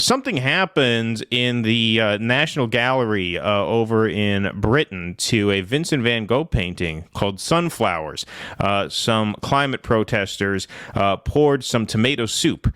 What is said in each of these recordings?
something happened in the National Gallery over in Britain to a Vincent Van Gogh painting called Sunflowers. Some climate protesters poured some tomato soup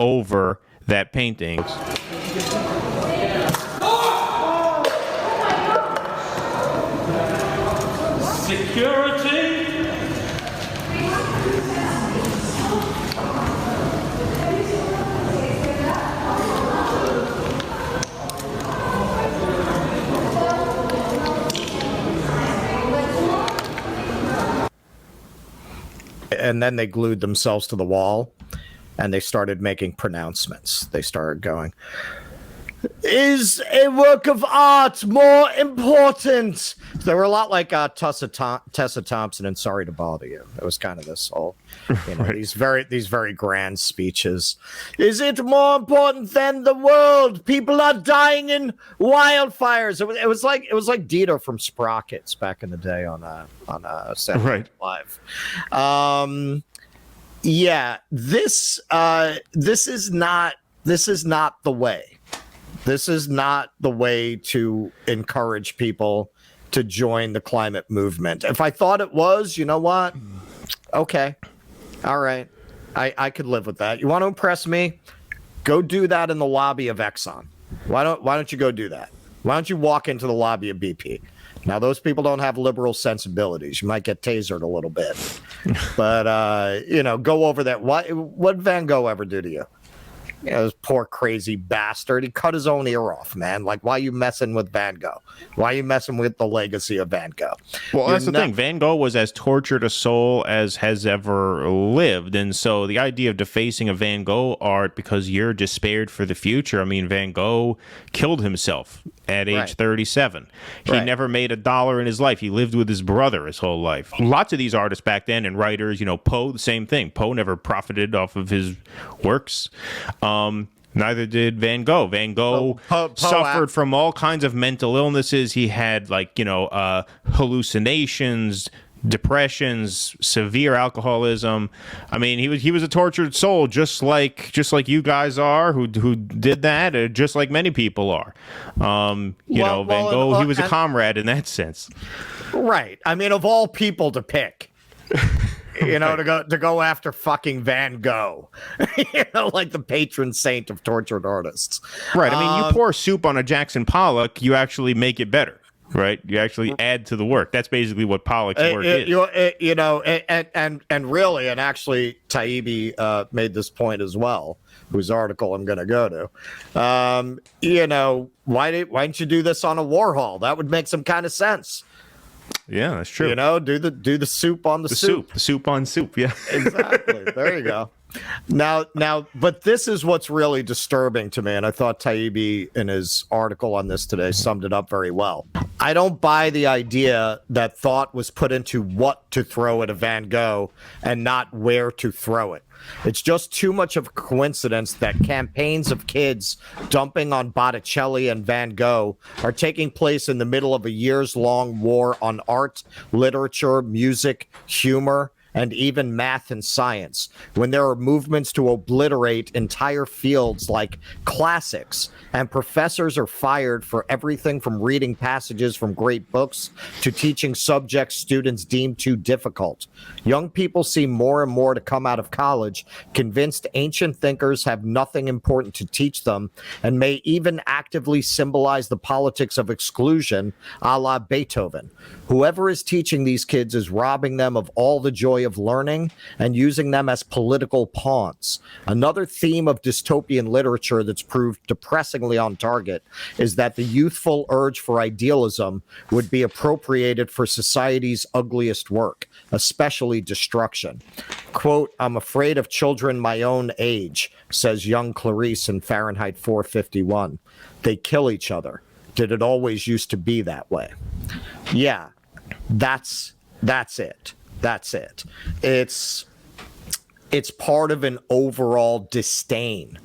over that painting. Security. And then they glued themselves to the wall and they started making pronouncements. They started going, "Is a work of art more important?" They were a lot like Tessa Thompson and Sorry to Bother You. It was kind of this whole, right. these very grand speeches. Is it more important than the world? People are dying in wildfires. It was like Dito from Sprockets back in the day on Saturday Night Live. Yeah, this is not the way. This is not the way to encourage people to join the climate movement. If I thought it was, you know what? Okay. All right. I could live with that. You want to impress me? Go do that in the lobby of Exxon. Why don't you go do that? Why don't you walk into the lobby of BP? Now, those people don't have liberal sensibilities. You might get tasered a little bit. But, go over that. What Van Gogh ever do to you? This poor crazy bastard. He cut his own ear off, man. Like, why are you messing with Van Gogh? Why are you messing with the legacy of Van Gogh? Well, that's the thing. Van Gogh was as tortured a soul as has ever lived. And so the idea of defacing a Van Gogh art because you're despaired for the future. I mean, Van Gogh killed himself at age 37. He never made $1 in his life. He lived with his brother his whole life. Lots of these artists back then and writers, Poe, the same thing. Poe never profited off of his works. Neither did Van Gogh. Van Gogh suffered from all kinds of mental illnesses. He had hallucinations, depressions, severe alcoholism. I mean, he was a tortured soul, just like you guys are, who did that, just like many people are. Van Gogh, he was a comrade in that sense. Right. I mean, of all people to pick. To go after fucking Van Gogh, like the patron saint of tortured artists. Right. I mean, you pour soup on a Jackson Pollock, you actually make it better, right? You actually add to the work. That's basically what Pollock's work is. And really, and actually, Taibbi made this point as well, whose article I'm going to go to. Why didn't you do this on a Warhol? That would make some kind of sense. Yeah, that's true. Do the soup on the soup. The soup on soup, yeah. Exactly. There you go. Now, but this is what's really disturbing to me, and I thought Taibbi in his article on this today summed it up very well. I don't buy the idea that thought was put into what to throw at a Van Gogh and not where to throw it. It's just too much of a coincidence that campaigns of kids dumping on Botticelli and Van Gogh are taking place in the middle of a years-long war on art, literature, music, humor, and even math and science, when there are movements to obliterate entire fields like classics, and professors are fired for everything from reading passages from great books to teaching subjects students deem too difficult. Young people seem more and more to come out of college convinced ancient thinkers have nothing important to teach them and may even actively symbolize the politics of exclusion, a la Beethoven. Whoever is teaching these kids is robbing them of all the joy of learning and using them as political pawns. Another theme of dystopian literature that's proved depressingly on target is that the youthful urge for idealism would be appropriated for society's ugliest work, especially destruction. Quote, "I'm afraid of children my own age," says young Clarice in Fahrenheit 451. "They kill each other. Did it always used to be that way?" Yeah, that's it. That's it. It's part of an overall disdain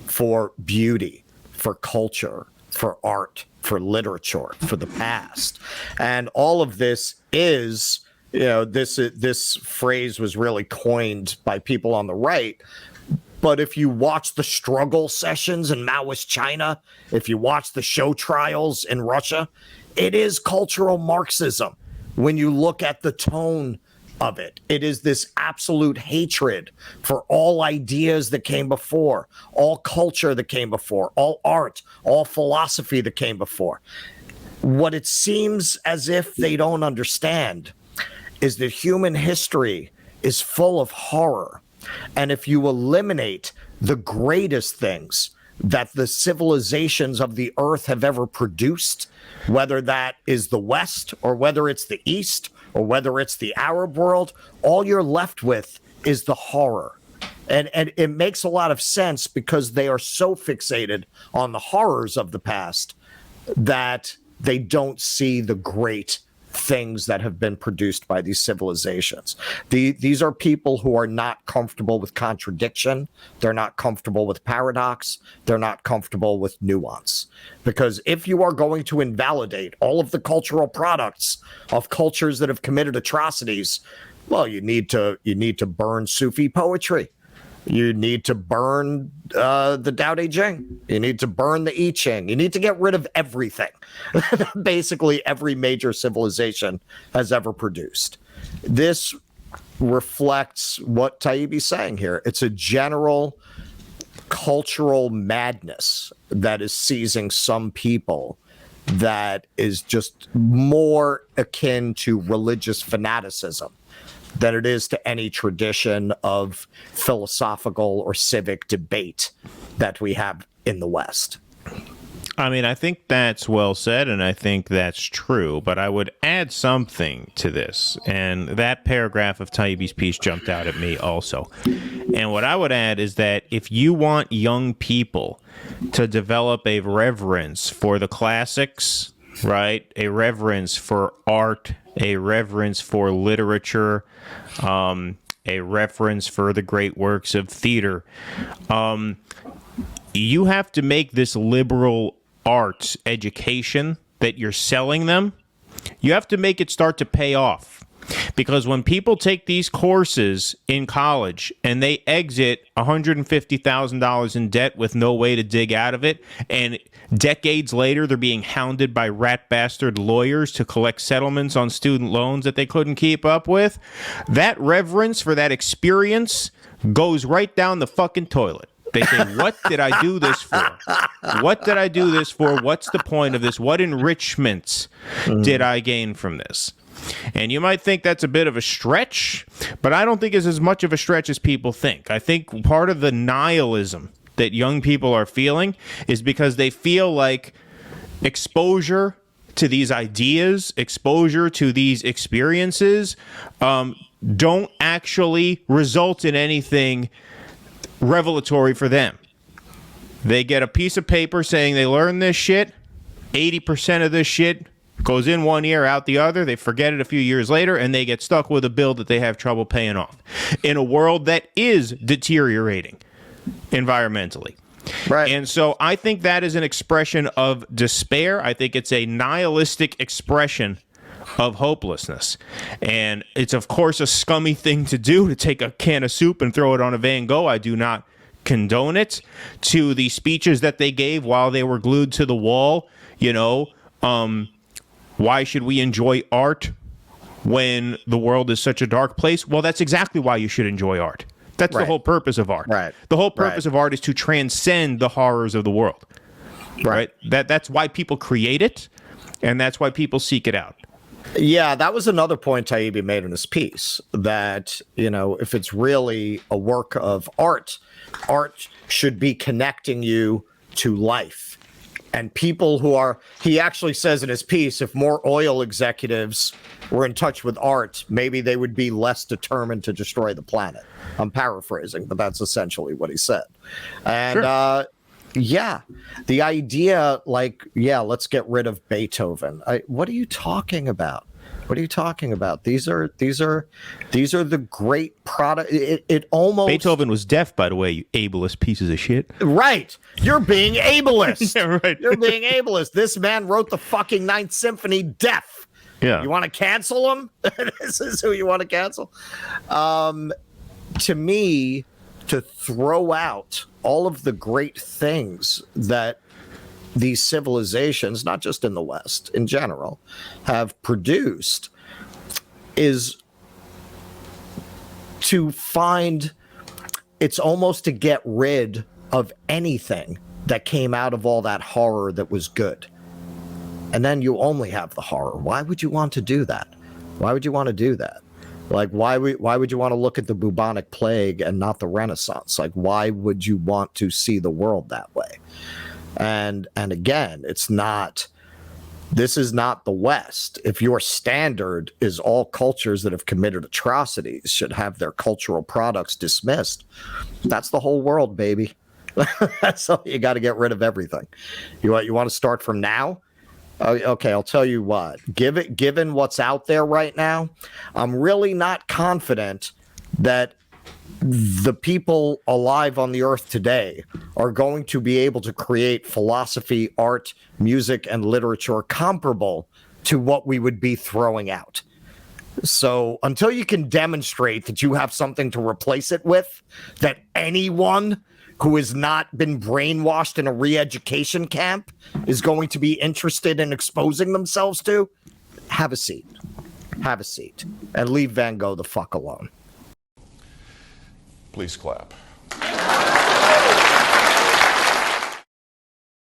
for beauty, for culture, for art, for literature, for the past. And all of this is, this phrase was really coined by people on the right, But if you watch the struggle sessions in Maoist China, if you watch the show trials in Russia, it is cultural Marxism. When you look at the tone of it, it is this absolute hatred for all ideas that came before, all culture that came before, all art, all philosophy that came before. What it seems as if they don't understand is that human history is full of horror. And if you eliminate the greatest things that the civilizations of the earth have ever produced, whether that is the West or whether it's the East or whether it's the Arab world, all you're left with is the horror. And it makes a lot of sense because they are so fixated on the horrors of the past that they don't see the great things that have been produced by these civilizations. These are people who are not comfortable with contradiction. They're not comfortable with paradox. They're not comfortable with nuance. Because if you are going to invalidate all of the cultural products of cultures that have committed atrocities, well, you need to burn Sufi poetry. You need to burn the Tao Te Ching. You need to burn the I Ching. You need to get rid of everything. Basically, every major civilization has ever produced. This reflects what Taibbi's saying here. It's a general cultural madness that is seizing some people that is just more akin to religious fanaticism than it is to any tradition of philosophical or civic debate that we have in the West. I mean, I think that's well said, and I think that's true, but I would add something to this, and that paragraph of Taibbi's piece jumped out at me also. And what I would add is that if you want young people to develop a reverence for the classics, right, a reverence for art, a reverence for literature, a reference for the great works of theater, you have to make this liberal arts education that you're selling them, you have to make it start to pay off. Because when people take these courses in college and they exit $150,000 in debt with no way to dig out of it, and decades later they're being hounded by rat bastard lawyers to collect settlements on student loans that they couldn't keep up with, that reverence for that experience goes right down the fucking toilet. They say, what did I do this for? What did I do this for? What's the point of this? What enrichments did I gain from this? And you might think that's a bit of a stretch, but I don't think it's as much of a stretch as people think. I think part of the nihilism that young people are feeling is because they feel like exposure to these ideas, exposure to these experiences, don't actually result in anything revelatory for them. They get a piece of paper saying they learned this shit. 80% of this shit goes in one ear, out the other. They forget it a few years later, and they get stuck with a bill that they have trouble paying off in a world that is deteriorating environmentally. Right. And so I think that is an expression of despair. I think it's a nihilistic expression of hopelessness. And it's, of course, a scummy thing to do, to take a can of soup and throw it on a Van Gogh. I do not condone it. To the speeches that they gave while they were glued to the wall, you know, why should we enjoy art when the world is such a dark place? Well, that's exactly why you should enjoy art. That's the whole purpose of art. Right. The whole purpose of art is to transcend the horrors of the world. Right. That's why people create it, and that's why people seek it out. Yeah, that was another point Taibbi made in his piece, that, you know, if it's really a work of art, art should be connecting you to life. And people who are, he actually says in his piece, if more oil executives were in touch with art, maybe they would be less determined to destroy the planet. I'm paraphrasing, but that's essentially what he said. And yeah, the idea, like, yeah, let's get rid of Beethoven. What are you talking about? What are you talking about? These are the great product. It almost, Beethoven was deaf, by the way, you ableist pieces of shit. Right. You're being ableist. Yeah, right. You're being ableist. This man wrote the fucking Ninth Symphony deaf. Yeah. You want to cancel him? This is who you want to cancel? To me, to throw out all of the great things that these civilizations, not just in the West, in general, have produced, is to find, it's almost to get rid of anything that came out of all that horror that was good. And then you only have the horror. Why would you want to do that? Why would you want to do that? Like, why would you want to look at the bubonic plague and not the Renaissance? Like, why would you want to see the world that way? And again, this is not the West. If your standard is all cultures that have committed atrocities should have their cultural products dismissed, that's the whole world, baby. That's all. You got to get rid of everything. You want to start from now? Okay, I'll tell you what. Given what's out there right now, I'm really not confident that the people alive on the earth today are going to be able to create philosophy, art, music, and literature comparable to what we would be throwing out. So until you can demonstrate that you have something to replace it with, that anyone who has not been brainwashed in a re-education camp is going to be interested in exposing themselves to, have a seat. Have a seat. And leave Van Gogh the fuck alone. Please clap.